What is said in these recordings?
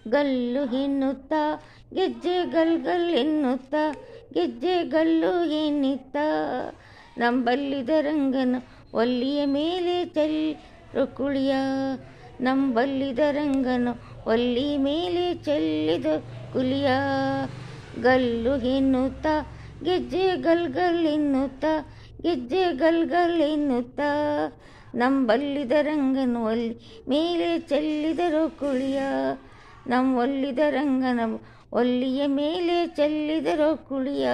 ಗಲ್ಲು ಎನ್ನುತ್ತಾ ಗೆಜ್ಜೆ ಗಲ್ ಎನ್ನುತ್ತಾ ಗೆಜ್ಜೆ ಗಲ್ಲು ಎನ್ನುತ್ತ ನಂಬಲ್ಲಿದ ರಂಗನ ಒಲ್ಲಿಯ ಮೇಲೆ ಚೆಲ್ಲು ಕುಳಿಯ ನಂಬಲ್ಲಿದ ರಂಗನ ಒಲ್ಲಿ ಮೇಲೆ ಚೆಲ್ಲಿದ ಕುಲಿಯ ಗಲ್ಲು ಎನ್ನುತ್ತಾ ಗೆಜ್ಜೆ ಗಲ್ ಎನ್ನುತ್ತಾ ಗೆಜ್ಜೆ ಗಲ್ ಎನ್ನುತ್ತ ನಂಬಲ್ಲಿದ ರಂಗನ ಒಲ್ಲಿ ಮೇಲೆ ಚೆಲ್ಲಿದರು ಕುಳಿಯ ಒಲ್ಲಿದ ರಂಗನ ಒಲ್ಲಿಯ ಮೇಲೆ ಚೆಲ್ಲಿದರು ಕುಳಿಯ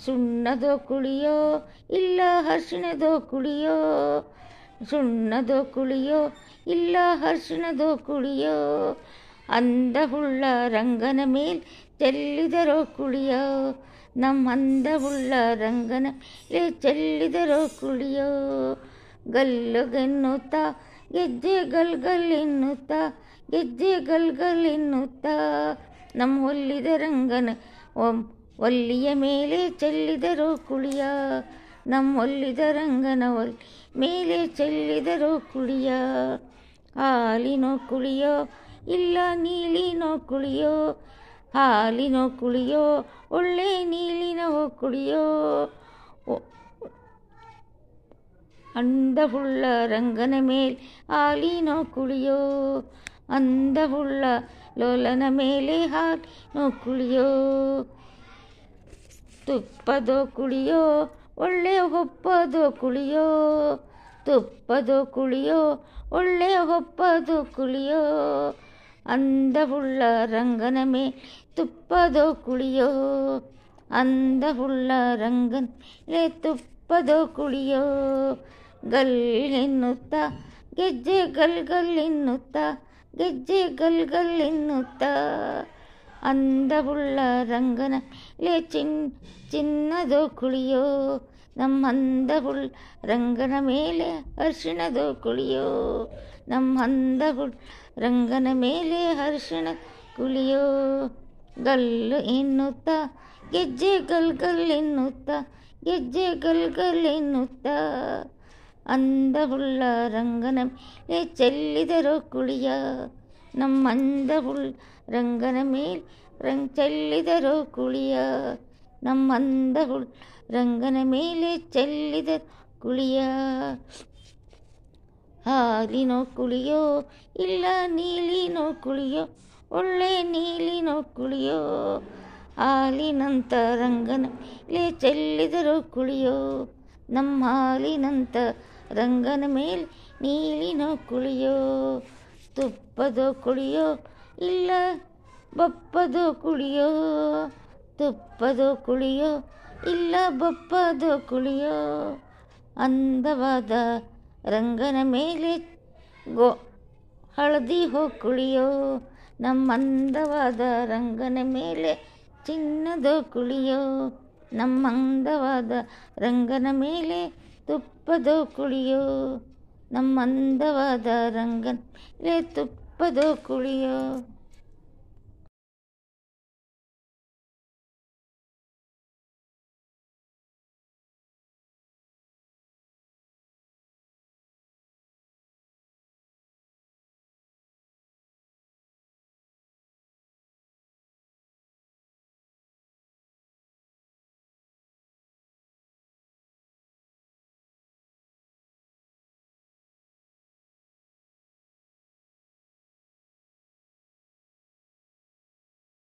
ಸುಣ್ಣದೋ ಕುಳಿಯೋ ಇಲ್ಲ ಅರಿಶಿಣದೋ ಕುಳಿಯೋ ಸುಣ್ಣದೋ ಕುಳಿಯೋ ಇಲ್ಲ ಅರಿಶಿಣದೋ ಕುಳಿಯೋ ಅಂದವುಳ್ಳ ರಂಗನ ಮೇಲ್ ಚೆಲ್ಲಿದರೋ ಕುಳಿಯೋ ಅಂದವುಳ್ಳ ರಂಗನ ಮೇಲೆ ಚೆಲ್ಲಿದರೋ ಕುಳಿಯೋ ಗಲ್ಲುಗೆನ್ನುತ್ತಾ ಗೆಜ್ಜೆ ಗಲ್ ಎನ್ನುತ್ತಾ ಗೆಜ್ಜೆ ಗಲ್ ಎನ್ನುತ್ತಾ ಒಲ್ಲಿದ ರಂಗನ ಒಲ್ಲಿಯ ಮೇಲೆ ಚೆಲ್ಲಿದರೋ ಕುಳಿಯ ಒಲ್ಲಿದ ರಂಗನ ಒಲ್ಲಿ ಮೇಲೆ ಚೆಲ್ಲಿದರೋ ಕುಳಿಯ ಹಾಲಿನೋ ಕುಳಿಯೋ ಇಲ್ಲ ನೀಲಿನೋ ಕುಳಿಯೋ ಹಾಲಿನೋ ಕುಳಿಯೋ ಒಳ್ಳೆ ನೀಲಿನೋ ಕುಳಿಯೋ ಅಂದವುಳ್ಳ ರಂಗನ ಮೇಲೆ ಹಾಲಿನೋ ಕುಳಿಯೋ ಅಂದವುಳ್ಳ ಲೋಲನ ಮೇಲೆ ಹಾಲಿನೋ ಕುಳಿಯೋ ತುಪ್ಪದೋ ಕುಳಿಯೋ ಒಳ್ಳೆ ಹೊಪ್ಪದೋ ಕುಳಿಯೋ ತುಪ್ಪದೋ ಕುಳಿಯೋ ಒಳ್ಳೆ ಹೊಪ್ಪದೋ ಕುಳಿಯೋ ಅಂದವುಳ್ಳ ರಂಗನ ಮೇಲೆ ತುಪ್ಪದೋ ಕುಳಿಯೋ ಅಂದವುಳ್ಳ ರಂಗನ ಮೇಲೆ ತುಪ್ಪದೋ ಕುಳಿಯೋ ಗಲ್ ಎನ್ನುತ್ತಾ ಗೆಜ್ಜೆ ಗಲ್ ಎನ್ನುತ್ತಾ ಗೆಜ್ಜೆ ಗಲ್ ಎನ್ನುತ್ತಾ ಅಂದವುಳ್ಳ ರಂಗನ ಮೇಲೆ ಚಿನ್ನದೋ ಕುಳಿಯೋ ಅಂದವುಳ್ಳ ರಂಗನ ಮೇಲೆ ಅರಿಶಿಣದೋ ಕುಳಿಯೋ ಅಂದವುಳ್ಳ ರಂಗನ ಮೇಲೆ ಅರಿಶಿಣ ಕುಳಿಯೋ ಗಲ್ಲು ಎನ್ನುತ್ತಾ ಗೆಜ್ಜೆ ಗಲ್ ಎನ್ನುತ್ತಾ ಗೆಜ್ಜೆ ಗಲ್ ಎನ್ನುತ್ತಾ ಅಂದವುಳ್ಳ ರಂಗನ ಮೇಲೆ ಚೆಲ್ಲಿದರೋ ಕುಳಿಯ ಅಂದವುಳ್ಳ ರಂಗನ ಮೇಲೆ ಚೆಲ್ಲಿದರೋ ಕುಳಿಯ ಅಂದವುಳ್ಳ ರಂಗನ ಮೇಲೆ ಚೆಲ್ಲಿದ ಕುಳಿಯ ಹಾಲಿನೋ ಕುಳಿಯೋ ಇಲ್ಲ ನೀಲಿನೋ ಕುಳಿಯೋ ಒಳ್ಳೆ ನೀಲಿನೋ ಕುಳಿಯೋ ಹಾಲಿನಂತ ರಂಗನ ಮೇಲೆ ಚೆಲ್ಲಿದರೋ ಕುಳಿಯೋ ಹಾಲಿನಂತ ರಂಗನ ಮೇಲೆ ನೀಲಿನೋ ಕುಳಿಯೋ ತುಪ್ಪದೋ ಕುಳಿಯೋ ಇಲ್ಲ ಬಪ್ಪದೋ ಕುಳಿಯೋ ತುಪ್ಪದೋ ಕುಳಿಯೋ ಇಲ್ಲ ಬಪ್ಪದೋ ಕುಳಿಯೋ ಅಂದವಾದ ರಂಗನ ಮೇಲೆ ಹಳದಿ ಕುಳಿಯೋ ಅಂದವಾದ ರಂಗನ ಮೇಲೆ ಚಿನ್ನದೋ ಕುಳಿಯೋ ಅಂದವಾದ ರಂಗನ ಮೇಲೆ ತುಪ್ಪದೋ ಕುಳಿಯೋ ಅಂದವಾದ ರಂಗನ ಮೇಲೆ ತುಪ್ಪದೋ ಕುಳಿಯೋ.